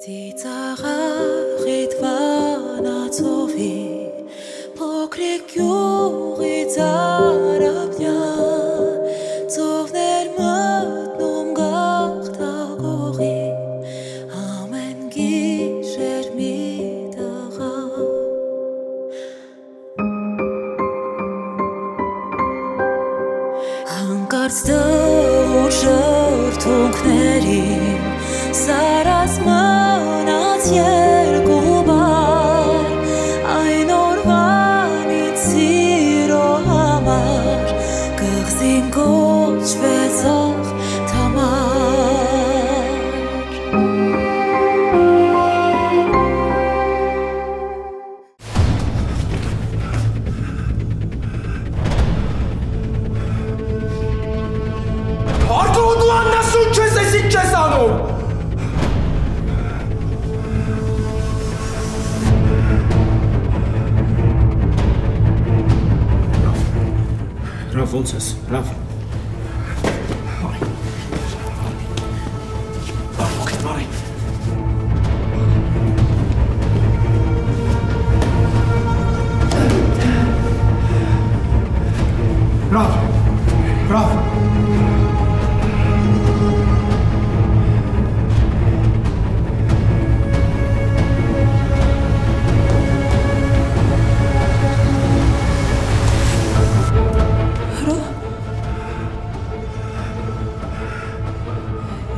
Ծիծաղաղիդ վանացովի փոքրիկ յուղի ծարապյան ծովներ մտնում գաղթագողի ամեն գիշեր մի տղա հանկարծ դղուր շրթունքներին սարած մնաց երկու բար այն օրվանից սիրո համար կղզին կոչվեց աղ թամար Արկո դու աննասուն չես ես ինչ ես անում Լավ ոնց ես, լավ Ոքեյ, բարի Լավ, լավ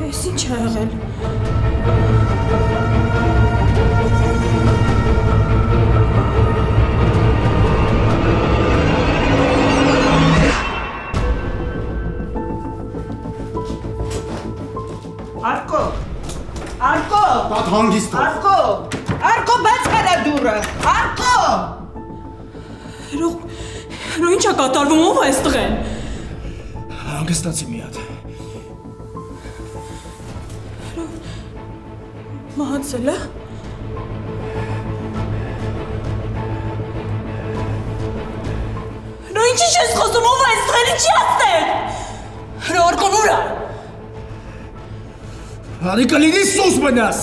Ես ինչ է եղել Արկո Արկո Տատ հանգիստ Արկո բաց արա դուրը Արկո Հերո ինչ է կատարվում ով է այս տղեն Հանգստացի մի հատ Մահացել է Հերո ինչի ես խոսում ով է այս տղեն ինչի աստեղ Հերո Արկոն ուր է Հանի կլինի սուս մնաս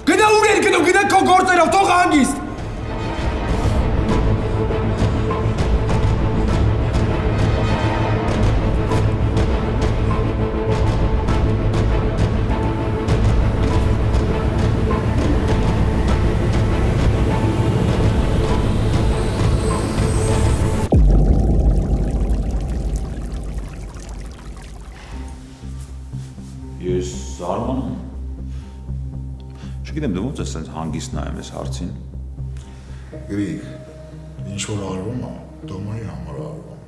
Գնա ուր էր գնում, գնա քո գործերով, թող հանգիստ Ես զարմանում Չգիտեմ դու ոնց ես սենց հանգիստ նայում ես հարցին Գրիգ, ինչ-որ արվում է, Տոմայի համար արվում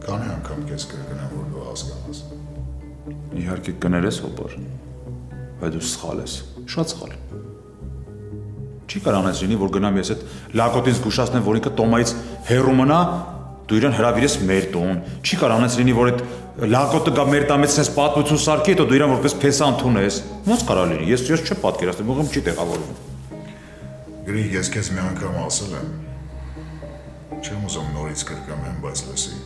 Կանի անգամ կես կրգնեմ, որ դու հասկանաս Իհարկե կներես հոբար Բայց դու սխալ ես, շատ սխալ Չի կար անես լինի, որ գնամ ես այդ լակոտին զգուշացնեմ, որ ինքը Տոմայից հեռու մնա Դու իրան հրավիրես մեր տուն Չի կար անես լինի, որ այդ լակոտը գա մեր տամից սենց պատմություն սարքի հետո դու իրան որպես փեսա ընդունես Ոնց կարա լինի, ես չեմ պատկերացնում, ուղղակի չի տեղավորվում Գրիգ, ես քեզ մի անգամ ասել եմ Չեմ ուզում նորից կրկնեմ, բայց լսի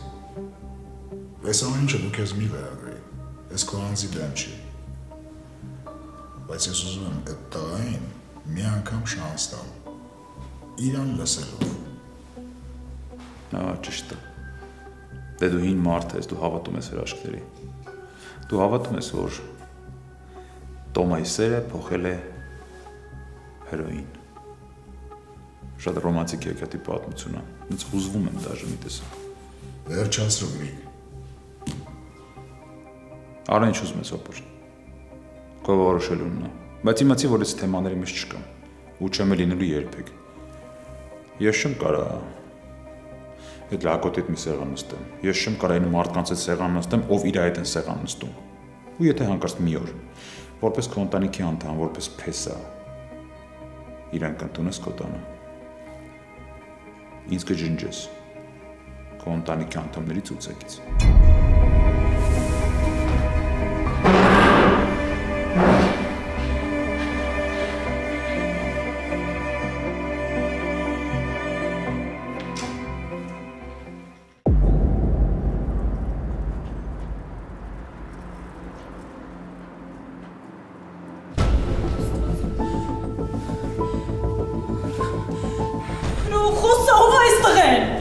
Այս ամեն ինչը դու քեզ մի վերագրի Ես քո անձի դեմ չի Բայց ես ուզում եմ այդ տղային մի անգամ շանս տամ Իրան լսելով Ճիշտ է Դե դու հին մարդ ես, դու հավատում ես հրաշքների Դու հավատում ես, որ Տոմայի սերը փոխել է հերոին Շատ ռոմանտիկ եկատի պատմություն է Ինձ հուզվում եմ դաժե մի տեսակ Վերջացրու Գրիգ Արա ինչ ուզում ես օպոր Քո որոշելունն է Բայց իմացի, որ այս թեմաների մեջ չկամ Ու չեմ է լինելու երբեք Ես չեմ կարա Այդ լակոտի հետ մի սեղան նստեմ Ես չեմ կարա այն մարդկանց հետ սեղան նստեմ Ով իր այդ են սեղան նստում Ու եթե հանկարծ մի օր Որպես քո ընտանիքի անդամ, որպես փեսա Իրան կընդունես քո տանը Ինձ կջնջես Քո ընտանիքի անդամներից ուծակից խոսա, ով է այս տղեն։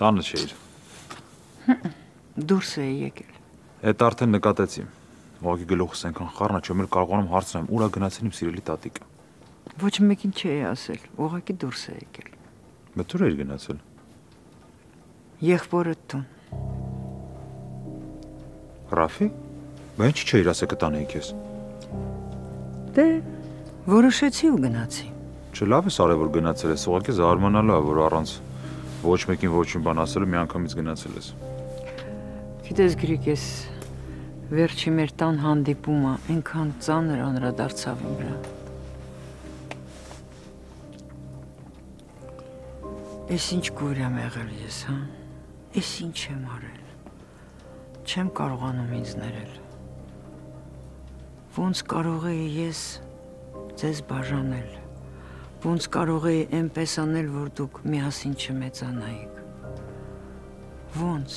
Տանը չէիր։ Դուրս էի եկել։ Այդ արդեն նկատեցի։ Ուղղակի գլուխս այնքան խառն է, չեմ էլ կարողանում հարցնեմ, ուր է գնացել իմ սիրելի տատիկը։ Ոչ մեկին չէի ասել, ուղղակի դուրս է եկել։ Մտուր էիր գնացել։ Եղբորդ տուն։ Ռաֆի։ Բա ինչ չէիր ասել կտանեի քեզ։ Դե որոշեցի ու գնացի։ Չէ, լավ ես արել որ գնացել ես, ուղղակի զարմանալու է, որ առանց ոչ մեկին ոչինչ բան ասելու միանգամից գնացել ես։ Գիտես Գրիգ, ես վերջի մեր տան հանդիպումը այնքան ծանր անդրադարձավ իմ վրա։ Էս ինչ գույր եմ եղել ես, հա։ Էս ինչ եմ արել։ Չեմ կարողանում ինձ ներել։ Ոնց կարող էի ես ձեզ բաժանել։ Ոնց կարող էի այնպես անել, որ դուք միասին չմեծանայիք։ Ոնց։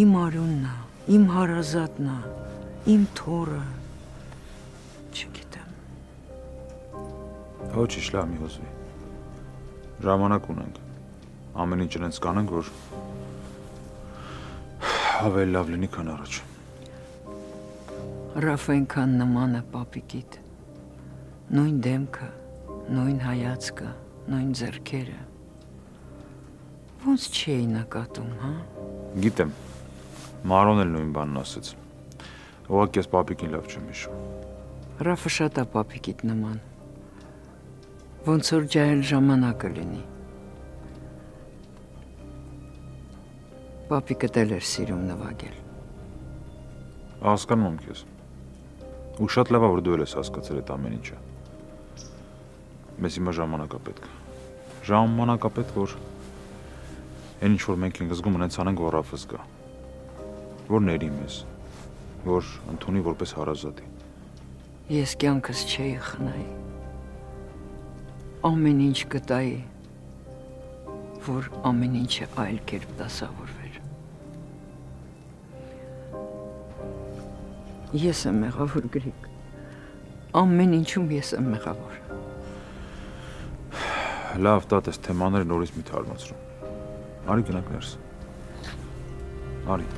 Իմ արյունն է, իմ հարազատն է, իմ թոռը։ Չգիտեմ։ Ոչինչ, լավ մի հուզվի։ Ժամանակ ունենք։ Ամեն ինչ իրենց կանենք, որ ավելի լավ լինի, քան առաջ։ Ռաֆը այնքան նման է պապիկիդ։ Նույն դեմքը, նույն հայացքը, նույն ձեռքերը։ Ոնց չէի նկատում, հա։ Գիտեմ, Մարոն էլ նույն բանն ասեց։ Ուղղակի ես պապիկին լավ չեմ հիշում։ Ռաֆը շատ է պապիկիդ նման։ Ոնց որ ջահել ժամանակը լինի։ Պապիկը դել էր սիրում նվագել։ Հասկանում եմ քեզ։ Ու շատ լավ է, որ դու էլ ես հասկացել այդ ամեն ինչը։ Մեզ հիմա ժամանակ է պետք։ Ժամանակ է պետք, որ այն ինչ որ մենք ենք զգում, ունենց անենք, որ Ռաֆը զգա։ Որ ների մեզ, որ ընդունի որպես հարազատի։ Ես կյանքս չէի խնայի։ Ամեն ինչ կտայի, որ ամեն ինչը այլ կերպ դասավորվեր։ Ես եմ մեղավոր Գրիգ։ Ամեն ինչում ես եմ մեղավոր։ Լավ, տատ ես թեմաները նորից մի թարմացրում։ Արի գնանք ներս։ Արի։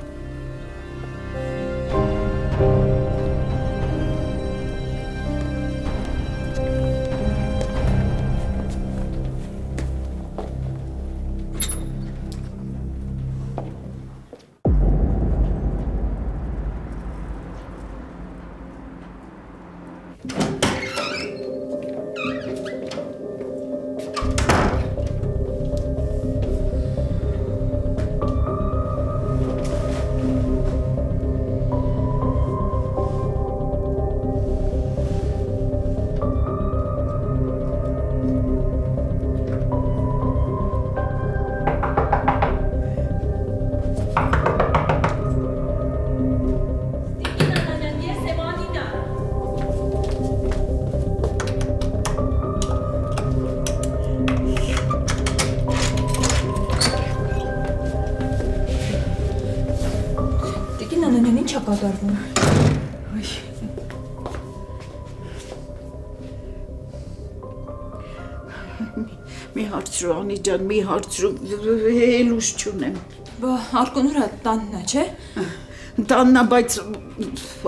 Կատարվում։ Մի հարցրու, Անի ջան, մի հարցրու, էլ ուշ չունեմ։ Բա Արկոն ուրա տանն է, չէ։ Տաննա, բայց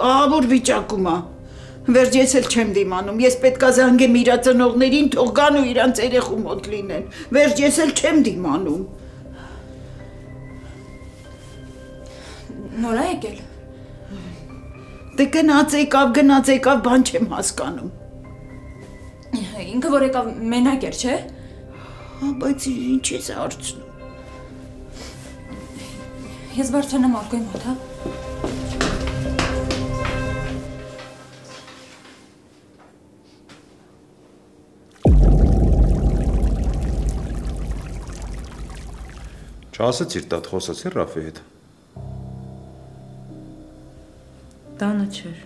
ահավոր վիճակում է։ Վերջ ես էլ չեմ դիմանում, ես պետք է զանգեմ իրա ծնողներին, թող գան ու իրանց երեխու մոտ լինեն։ Վերջ ես էլ չեմ դիմանում։ Նորա եկել։ Դե գնաց եկավ, բան չեմ հասկանում։ Ինքը որ եկավ մենակ էր, չէ։ Հա, բայց ինչ ես հարցնում։ Ես բարձրանամ Արկոյի մոտ, հա։ Չասեցիր տատ խոսացիր Ռաֆի հետ։ Տանը չէր։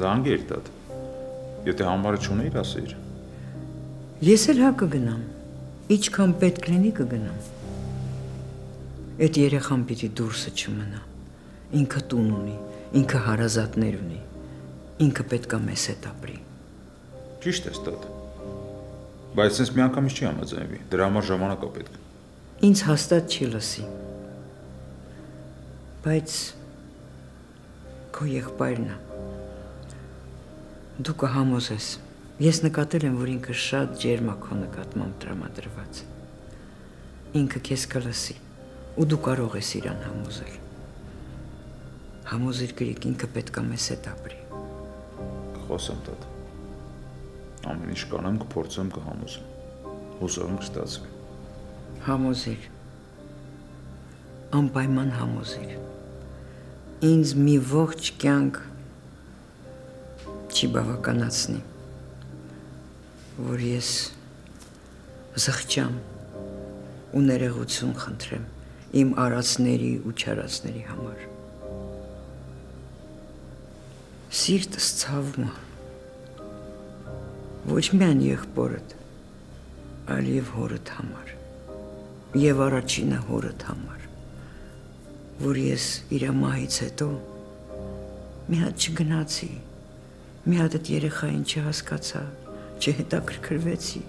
Զանգեր տատ։ Եթե համարը չունեիր, ասեիր։ Ես էլ հա կգնամ, իչքան պետք լինի կգնամ։ Այդ երեխան պիտի դուրսը չմնա, ինքը տուն ունի, ինքը հարազատներ ունի, ինքը պետք է մեզ հետ ապրի։ Ճիշտ ես տատ։ Բայց sense մի անգամից չի համաձայնվի, դրա համար ժամանակ է պետք։ Ինձ հաստատ չի լսի։ Բայց քո եղբայրն է։ Դու կհամոզես։ Ես նկատել եմ, որ ինքը շատ ջերմ է քո նկատմամբ տրամադրված։ Ինքը քեզ կլսի, ու դու կարող ես իրան համոզել։ Համոզիր գրիկ, ինքը պետք է մեզ հետ ապրի։ Խոսեմ տատ։ Ամեն ինչ կանեմ կփորձեմ կհամոզեմ։ Հուսով եմ կստացվի։ Համոզիր։ Անպայման համոզիր։ Ինձ մի ողջ կյանք չի բավականացնի, որ ես զղջամ ու ներողություն խնդրեմ իմ արածների ու չարածների համար։ Սիրտս ցավում է, ոչ միայն եղբորդ, այլ և հորդ համար, և առաջինը հորդ համար, որ ես իրա մահից հետո մի հատ չգնացի, մի հատ այդ երեխային չհասկացա, չհետաքրքրվեցի։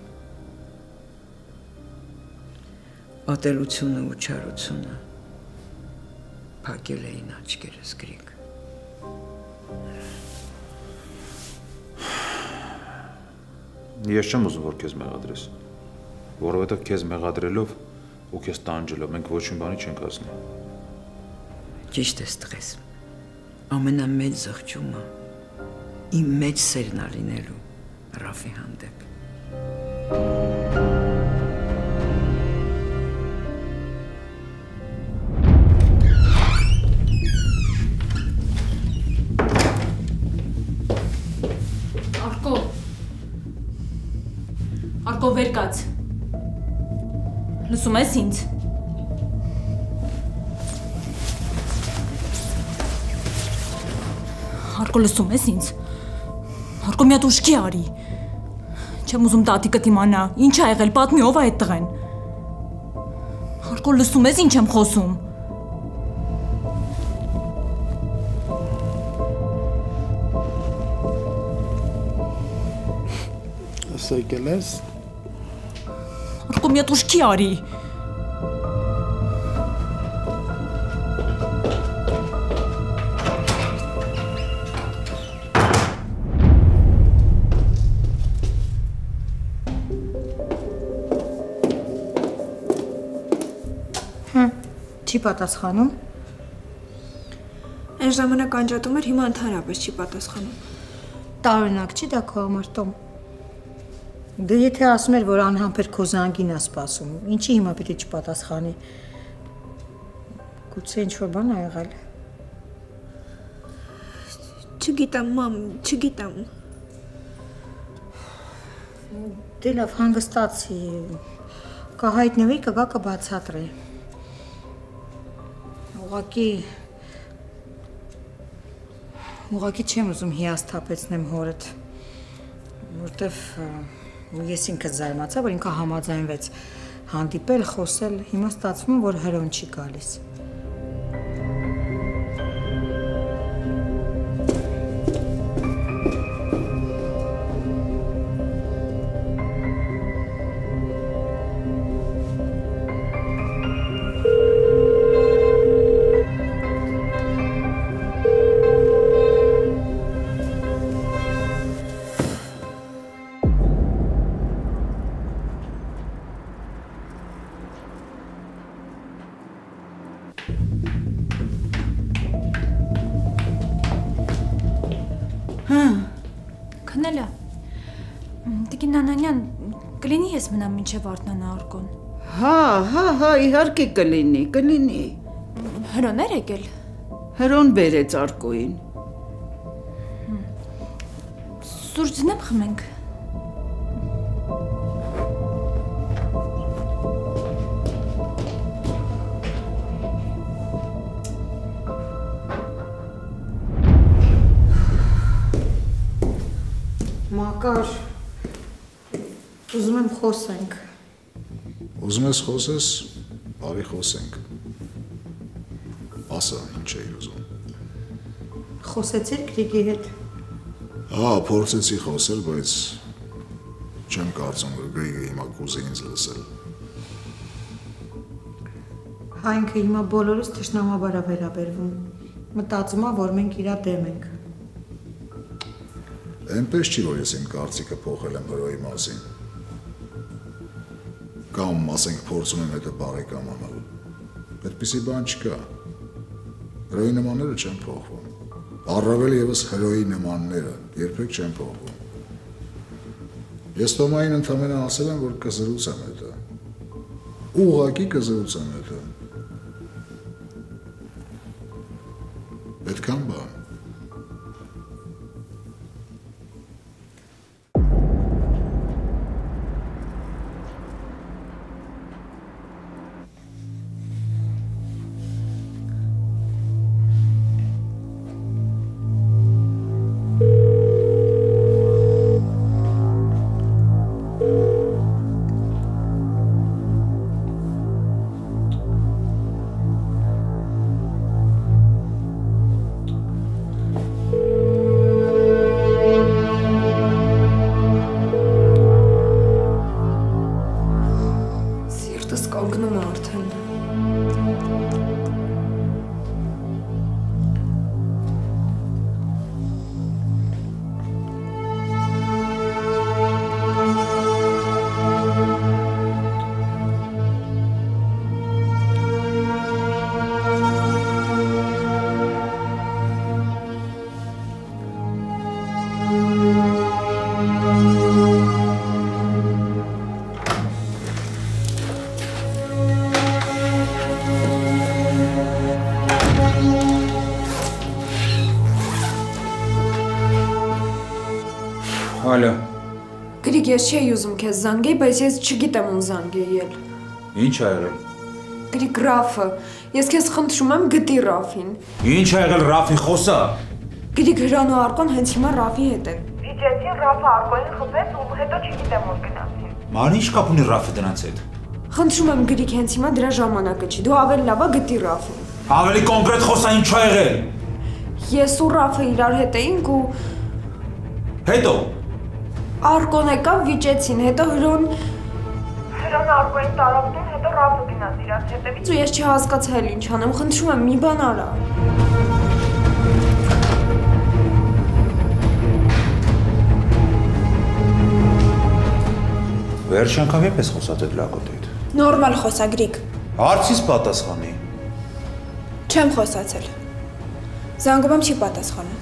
Ատելությունը ու չարությունը փակել էին աչքերս գրիկ։ Ես չեմ ուզում, որ քեզ մեղադրես, որովհետև քեզ մեղադրելով ու քեզ տանջելով մենք ոչ մի բանի չենք հասնի։ Ճիշտ ես տղես, ամենամեծ զղջումը իմ մեծ սերն է լինելու Ռաֆի հանդեպ։ Արկո վեր կաց, լսում ես ինձ։ Արկո լսում ես ինձ, Արկո մի հատ ուշքի արի, չեմ ուզում տատիկդ իմանա, ինչ ա եղել, պատմի ով ա այդ տղեն։ Արկո լսում ես ինչ եմ խոսում։ Եկել ես։ Արկո մի հատ ուշքի արի։ Չի պատասխանում։ Այն ժամանակ անջատում էր, հիմա ընդհանրապես չի պատասխանում։ Տարօրինակ չի դա քո համար, Տոմ։ Դե եթե ասում էր, որ անհամբեր քո զանգին է սպասում, ինչի հիմա պիտի չպատասխանի։ Գուցե ինչ-որ բան ա եղել։ Չգիտեմ, մամ, չգիտեմ։ Դե լավ, հանգստացի։ Կհայտնվի, կգա կբացատրի։ Ուղղակի չեմ ուզում հիասթափեցնեմ հորդ, որտեվ ես ինքս զարմացա, որ ինքը համաձայնվեց հանդիպել, խոսել, հիմա ստացվում է, որ հրոն չի գալիս։ Քնելա։ Տիկին Նանանյան, կլինի ես մնամ մինչև արթնանա Արկոն։ Հա, իհարկե կլինի։ Հրոներ եկել։ Հրոն բերեց Արկոին։ Սուրճ դնեմ խմենք։ Մակար, ուզում եմ խոսենք։ Ուզում ես խոսես, բարի խոսենք։ Ասա, ինչ էի ուզում։ Խոսեցիր Գրիգի հետ։ Փորձեցի խոսել, բայց չեմ կարծում, որ Գրիգը հիմա կուզի ինձ լսել։ Ինքը հիմա բոլորս թշնամաբար է վերաբերվում։ Մտածում է, որ մենք իրա դեմ ենք։ Այնպես չի, որ ես իմ կարծիքը փոխել եմ հրոյի մասին։ Կամ, ասենք, փորձում եմ հետը բարեկամանալ։ Այդպիսի բան չկա։ Հրոյի նմանները չեն փոխվում։ Առավել ևս հրոյի նմանները երբեք չեն փոխվում։ Ես Թոմային ընդամենը ասել եմ, որ կզրուցեմ հետը։ Ուղղակի կզրուցեմ հետը։ Այդքան բան։ Ալո։ Գրիգ, ես չէի ուզում քեզ զանգեի, բայց ես չգիտեմ ում զանգեյել։ Ինչ ա եղել։ Գրիգ, Ռաֆը, ես քեզ խնդրում եմ գտի Ռաֆին։ Ինչ ա եղել Ռաֆի խոսա։ Գրիգ, Հրանու Արկոն հենց հիմա Ռաֆի հետ են։ Վիճեցին Ռաֆը Արկոյին խփեց ու հետո չգիտեմ որ գնացին։ Ման ինչ կապ ունի Ռաֆը դրանց հետ։ Խնդրում եմ Գրիգ, հենց հիմա դրա ժամանակը չի։ Դու ավելի լավ է գտի Ռաֆին։ Ավելի կոնկրետ խոսա ինչ ա եղել։ Ես ու Ռաֆը իրար հետ էինք ու Հետո Արկոն եկավ վիճեցին, հետո Հրոն Արկոյին տարածքին, հետո Ռաֆը գնաց իրաց հետևից ու ես չհասկացա էլ ինչ անեմ, խնդրում եմ մի բան արա։ Վերջ անգամ երբ ես խոսած այդ լակոտ հետ։ Նորմալ խոսա Գրիգ։ Հարցիս պատասխանի։ Չեմ խոսացել։ Զանգում եմ չի պատասխանում։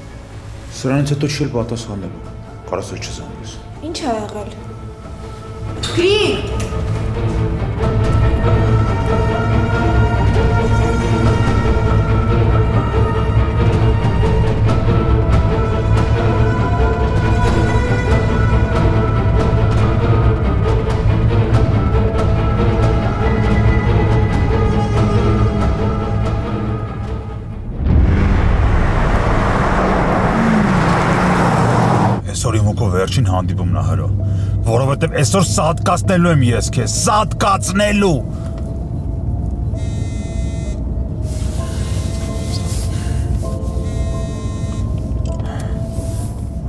Սրանից հետո չի պատասխանելու։ Կարաս որ չզանգես։ Ինչ ա եղել։ Գրիգ։ Այսօր իմ ու վերջին հանդիպումն է հրո, որովհետև այսօր սատկացնելու եմ ես քեզ, սատկացնելու։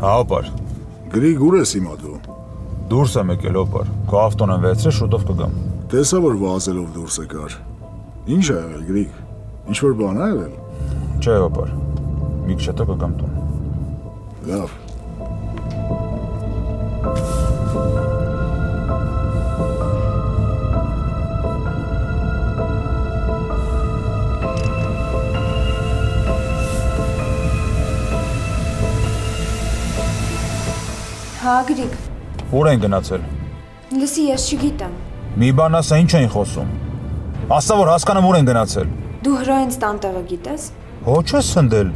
Հա, օպար։ Գրիգ, ուր ես հիմա դու։ Դուրս եմ եկել, օպար։ Քո ավտոն եմ վերցրել, շուտով կգամ։ Տեսա որ վազելով դուրս եկար։ Ինչ ա եղել Գրիգ։ Ինչ որ բան ա եղել։ Չէ, օպար։ Մի քիչ հետո կգամ տուն։ Լավ։ Հա, Գրիգ։ Ուր են գնացել։ Լսի, ես չգիտեմ։ Մի բան ասա, ինչ էին խոսում։ Ասա, որ հասկանամ ուր են գնացել։ Դու հրոյենց տանտեղը գիտես։ Ոչ ես սնդել։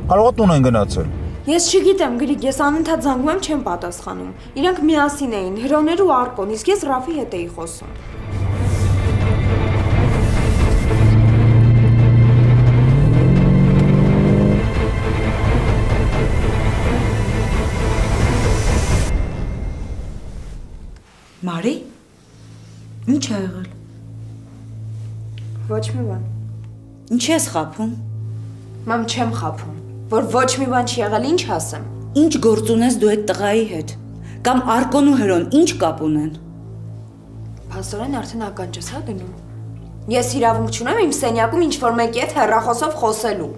Կարող է տուն են գնացել։ Ես չգիտեմ, Գրիգ, ես անընդհատ զանգում եմ, չեմ պատասխանում։ Իրանք միասին էին, Հրոներ ու Արկոն, իսկ ես Ռաֆի հետ էի խոսում։ Մարի, ինչ է եղել։ Ոչ մի բան։ Ինչ ես խափում։ Մամ, չեմ խափում։ Որ ոչ մի բան չի եղել, ինչ ասեմ։ Ինչ գործ ունես դու այդ տղայի հետ։ Կամ Արկոն ու Հրոն ինչ կապ ունեն։ Փաստորեն արդեն ականջս հա դնում։ Ես իրավունք չունեմ իմ սենյակում ինչ-որ մեկի հետ հեռախոսով խոսելու։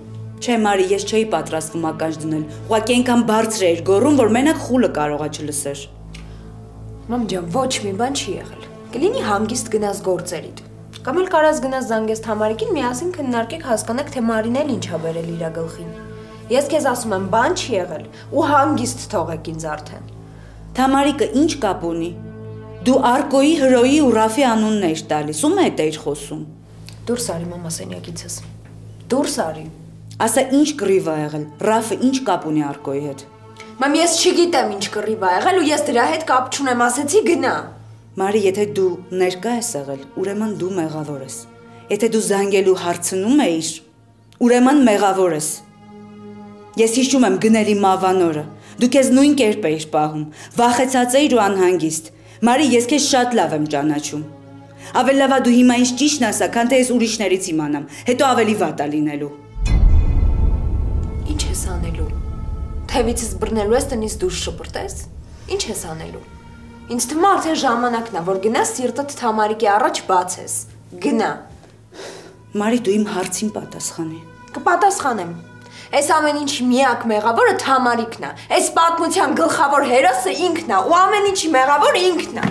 Չէ, Մարի, ես չէի պատրաստվում ականջ դնել։ Ուղղակի այնքան բարձր էր գոռում, որ մենակ խուլը կարողա չլսեր։ Մամ ջան, ոչ մի բան չի եղել։ Կլինի հանգիստ գնաս գործերիդ։ Կամ էլ կարաս գնաս զանգես Թամարիկին, միասին քննարկեք, հասկանաք, թե Մարին էլ ինչ ա բերել իր գլխին։ Ես քեզ ասում եմ, բան չի եղել ու հանգիստ թողեք ինձ արդեն։ Թամարիկը ինչ կապ ունի։ Դու Արկոյի, Հրոյի ու Ռաֆի անունն էիր տալիս, ում հետ էիր խոսում։ Դուրս արի մամա սենյակիցս։ Դուրս արի։ Ասա ինչ կռիվ ա եղել։ Ռաֆը ինչ կապ ունի Արկոյի հետ։ Մամ, ես չգիտեմ ինչ կռիվ ա եղել ու ես դրա հետ կապ չունեմ, ասեցի գնա։ Մարի, եթե դու ներկա ես եղել, ուրեմն դու մեղավոր ես։ Եթե դու զանգելու հարցնում էիր, ուրեմն մեղավոր ես։ Ես հիշում եմ գնել իմ ավանորը։ Դու քեզ նույն կերպ էիր պահում, վախեցած էիր ու անհանգիստ։ Մարի, ես քեզ շատ լավ եմ ճանաչում։ Ավելի լավ է դու հիմա ինչ ճիշտն ասա, քան թե ես ուրիշներից իմանամ, հետո ավելի վատ է լինելու։ Ինչ ես անելու։ Թևիցս բռնելու ես տնից դուրս շպրտես։ Ինչ ես անելու։ Ինձ թվում է արդեն ժամանակն է, որ գնաս սիրտդ Թամարիկի առաջ բացես։ Գնա։ Մարի, դու իմ հարցին պատասխանի։ Կպատասխանեմ։ Այս ամեն ինչի միակ մեղավորը Թամարիկն է։ Այս պատմության գլխավոր հերոսը ինքն է ու ամեն ինչի մեղավորը ինքն է։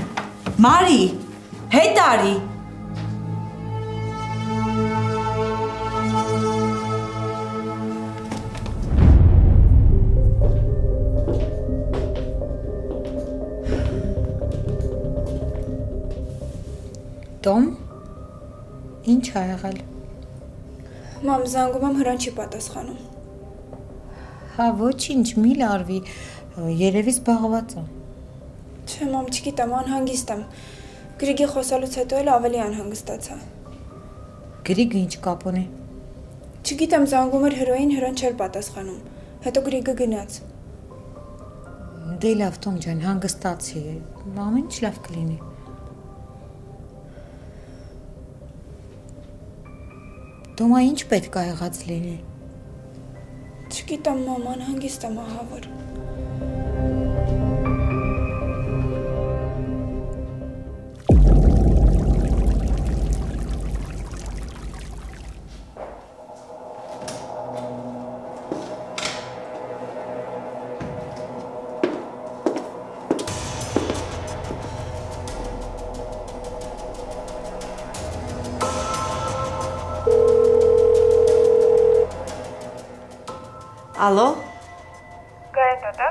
Մարի, հետ արի։ Տոմ, ինչ ա եղել։ Մամ, զանգում եմ, Հրոն չի պատասխանում։ Հա, ոչինչ, մի լարվի, երևի զբաղված է։ Չէ, մամ, չգիտեմ, անհանգիստ եմ։ Գրիգի խոսալուց հետո էլ ավելի անհանգստացա։ Գրիգը ինչ կապ ունի։ Չգիտեմ, զանգում էր Հրոյին, Հրոն չէր պատասխանում։ Հետո Գրիգը գնաց։ Դե լավ, Տոմ ջան, հանգստացի, ամեն ինչ լավ կլինի։ Տոմա, ինչ պետք է եղած լինի։ Չգիտեմ, մամ, անհանգիստ եմ ահավոր։ Ալո։ Գարեն տատա։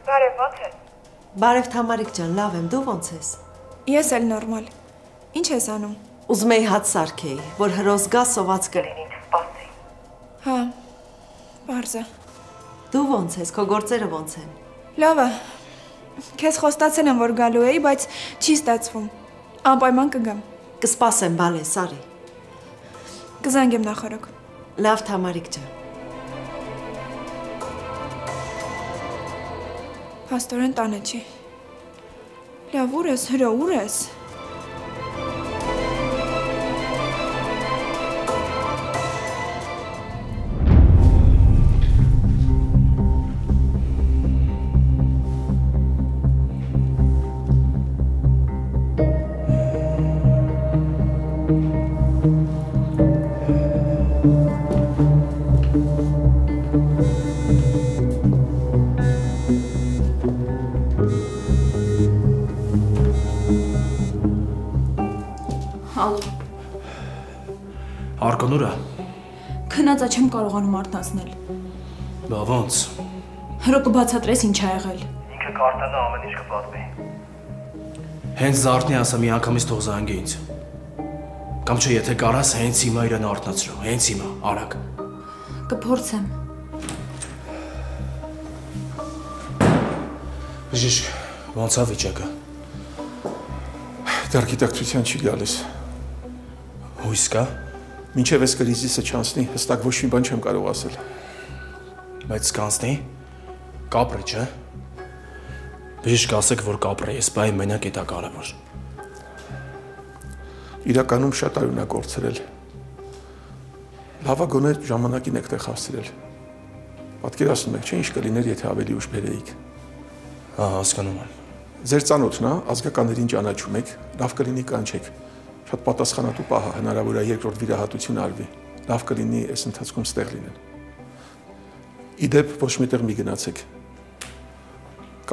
Բարև, ո՞նց ես։ Բարև Թամարիկ ջան, լավ եմ, դու ո՞նց ես։ Ես էլ նորմալ։ Ինչ ես անում։ Ուզում էի հաց սարքեի, որ հրոս գա սոված կլինի, սպասի։ Հա, բարձ է։ Դու ո՞նց ես, քո գործերը ո՞նց են։ Լավ է։ Քեզ խոստացել եմ, որ գալու էի, բայց չի ստացվում։ Անպայման կգամ։ Կսպասեմ, բալե, սարի։ Կզանգեմ նախորոք։ Լավ Թամարիկ ջան։ Փաստորեն տանը չի։ Լավ, ուր ես, Հրո, ուր ես։ Արկոն ուր է։ Քնածա չեմ կարողանում արթնացնել։ Բա ո՞նց։ Հրո կբացատրես ինչ ա եղել։ Ինքը կարդալը ամեն ինչ կպատմի։ Հենց Զարթնի ասա մի անգամից թող զանգի ինձ։ Կամ չէ, եթե կարաս, հենց հիմա իրան արթնացրու, հենց հիմա, արագ։ Կփորձեմ։ Բժիշկ, ոնց է վիճակը։ Դեռ գիտակցության չի գալիս։ Հույս կա։ Մինչև այս կրիզիսը չանցնի, հստակ ոչ մի բան չեմ կարող ասել։ Բայց կանցնի, կապրի, չէ։ Բժիշկ, ասեք, որ կապրի, ես բայ մենակ է դա կարևոր։ Իրականում շատ արյուն է կորցրել։ Լավագոնե ժամանակին եք տեղ հասցրել։ Պատկերացնում եք, չէ՞ ինչ կլիներ, եթե ավելի ուշ բերեիք։ Հա, հասկանում եմ։ Ձեր ծանոթն է, ազգականներին ճանաչում եք, լավ կլինի կանչեք։ Շատ պատասխանատու պահ է, հնարավոր է երկրորդ վիրահատություն արվի։ Լավ կլինի այս ընթացքում ստեղ լինեն։ Իդեպ ոչ միտեղ մի գնացեք։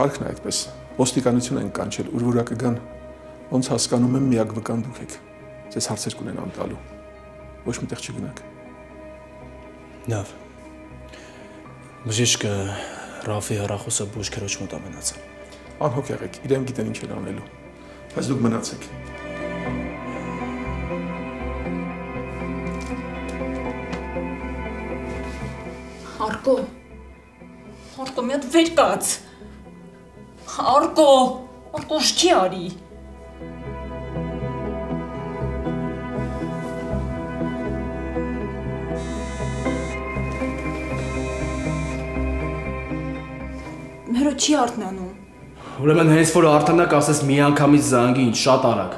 Կարգն է այդպես։ Ոստիկանություն են կանչել, ուր որ կգան։ Ոնց հասկանում եմ, միակ վկան դուք եք։ Ձեզ հարցեր կունենան տալու։ Ոչ միտեղ չգնաք։ Լավ։ Բժիշկ, Ռաֆի հեռախոսը բուժքերոջ մոտ է մնացել։ Անհոգ եղեք, իրեն գիտեն ինչ են անելու։ Բայց դուք մնացեք։ Արկո, մի հատ վեր կաց։ Արկո, ուշքի արի։ Հերո չի արթնանում։ Ուրեմն հենց որ արթնանաք, ասես մի անգամից զանգի ինձ, շատ արագ։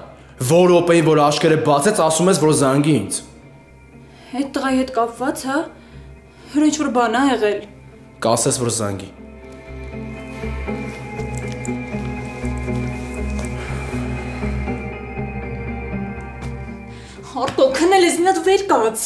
Որ րոպեին որ աշկերը բացեց, ասում ես, որ զանգի ինձ։ Այդ տղայի հետ կապված, հա։ Հերո ինչ-որ բան ա եղել։ Կասես, որ զանգի։ Արկո, քնել ես, մի հատ վեր կաց։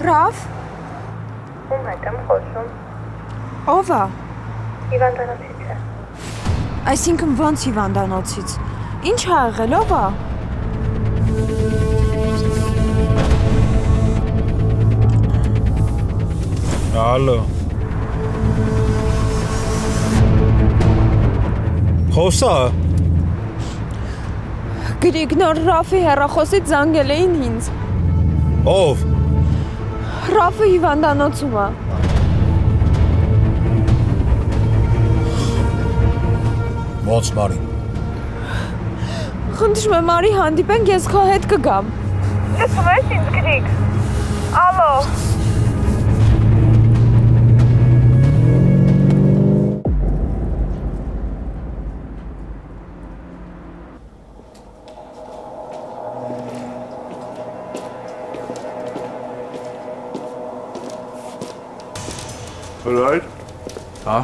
Ռաֆ։ Ում հետ եմ խոսում։ Ով է։ Հիվանդանոցից է։ Այսինքն ոնց հիվանդանոցից։ Ինչ ա եղել, ով է։ Ալո։ Խոսա։ Գրիգ, նոր Ռաֆի հեռախոսից զանգել էին ինձ։ Ով։ Ռաֆը հիվանդանոցում է։ Ոնց Մարի։ Խնդրում եմ Մարի հանդիպենք, ես քո հետ կգամ։ Լսում ես ինձ, Գրիգ։ Ալո։ Հրայր։ Հա։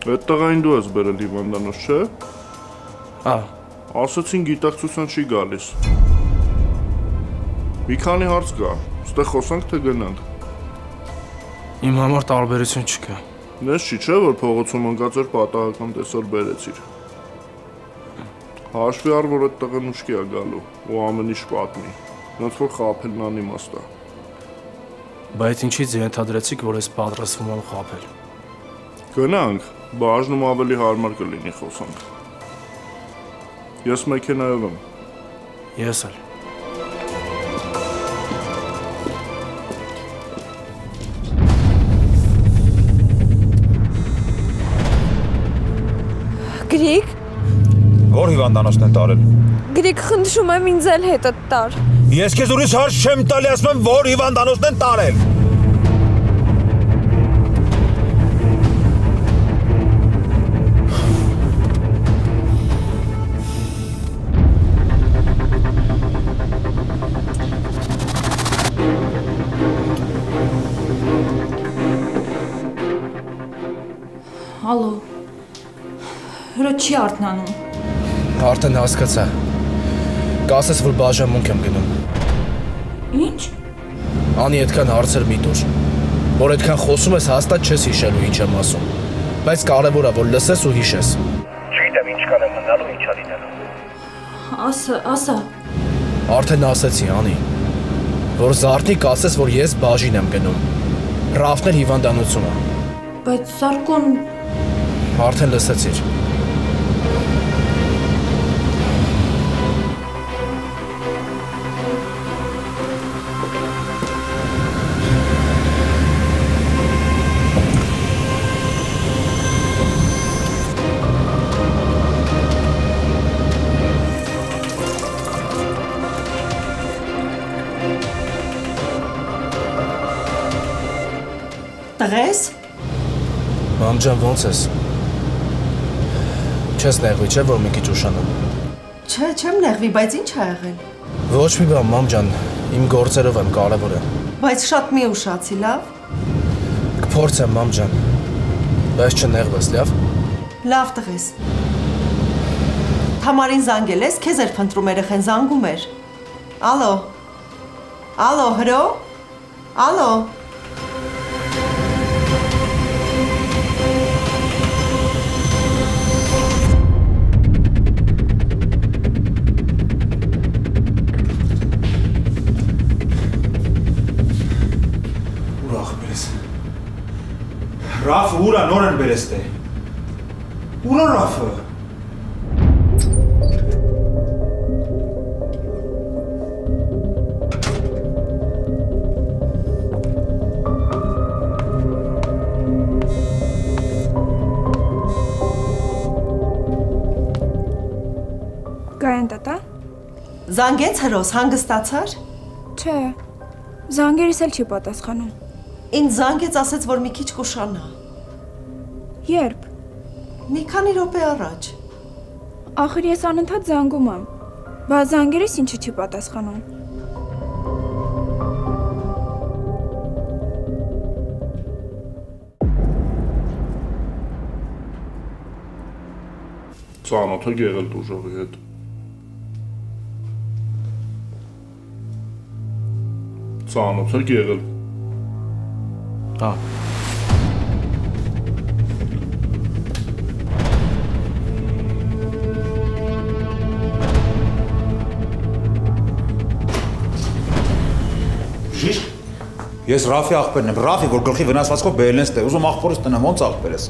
Այդ տղային դու ես բերել հիվանդանոց, չէ։ Հա։ Ասացին գիտակցության չի գալիս։ Մի քանի հարց կա, ստեղ խոսանք թե գնանք։ Իմ համար տարբերություն չկա։ Նես չի, չէ, որ փողոցում ընկած էր պատահական տեսար բերեցիր։ Հաշվի առ, որ այդ տղան ուշքի է գալու ու ամեն ինչ պատմի, ոնց որ խաբելն անիմաստ է։ Բայց ինչից ենթադրեցիք, որ ես պատրաստվում եմ խաբել։ Գնանք, բաժնում ավելի հարմար կլինի խոսանք։ Ես մեքենայով եմ։ Ես էլ։ Գրիգ։ Որ հիվանդանոցն են տարել։ Գրիգ, խնդրում եմ ինձ էլ հետդ տար։ Ես քեզ ուրիշ հարց չեմ տալի, ասում եմ, որ հիվանդանոցն են տարել։ Ալո։ Հրո չի արթնանում։ Արդեն հասկացա։ Կասես, որ բաժանմունք եմ գնում։ Ինչ։ Անի այդքան հարցեր մի տուր, որ այդքան խոսում ես, հաստատ չես հիշելու ինչ եմ ասում, բայց կարևոր է, որ լսես ու հիշես։ Չգիտեմ ինչքան եմ մնալու, ինչա լինելու։ Ասա։ Արդեն ասեցի, Անի, որ Զարթնի կասես, որ ես բաժին եմ գնում։ Ռաֆն էլ հիվանդանոցում է։ Բայց Սարգոն… Արդեն լսեցիր։ Տղես։ Մամ ջան, ոնց ես։ Չես նեղվի, չէ՞ որ մի քիչ ուշանամ։ Չէ, չեմ նեղվի, բայց ինչ ա եղել։ Ոչ մի բան, մամ ջան, իմ գործերով եմ, կարևոր է։ Բայց շատ մի ուշացի, լավ։ Կփորձեմ, մամ ջան։ Բայց չնեղվես, լավ։ Լավ տղես։ Թամարին զանգել ես, քեզ էր փնտրում երեխեն, զանգում էր։ Ալո։ Ալո, հրո։ Ալո։ Ռաֆը ուրա նոր են բերես դե։ Ուրա Ռաֆը։ Գայան տատա։ Զանգեց հրոս, հանգստացար։ Չէ, զանգերիս էլ չի պատասխանում։ Ինձ զանգեց, ասեց, որ մի քիչ կուշանա։ Երբ։ Մի քանի րոպե առաջ։ Ախր ես անընդհատ զանգում եմ, բայց զանգերիս ինչի չի պատասխանում։ Ծանոթ եք եղել տուժողի հետ։ Ծանոթ եք եղել։ Հա։ Ես Ռաֆի աղբերն եմ, Ռաֆի, որ գլխի վնասվածքով բերել են ստե, ուզում աղբորս տնեմ, ոնց աղբեր ես։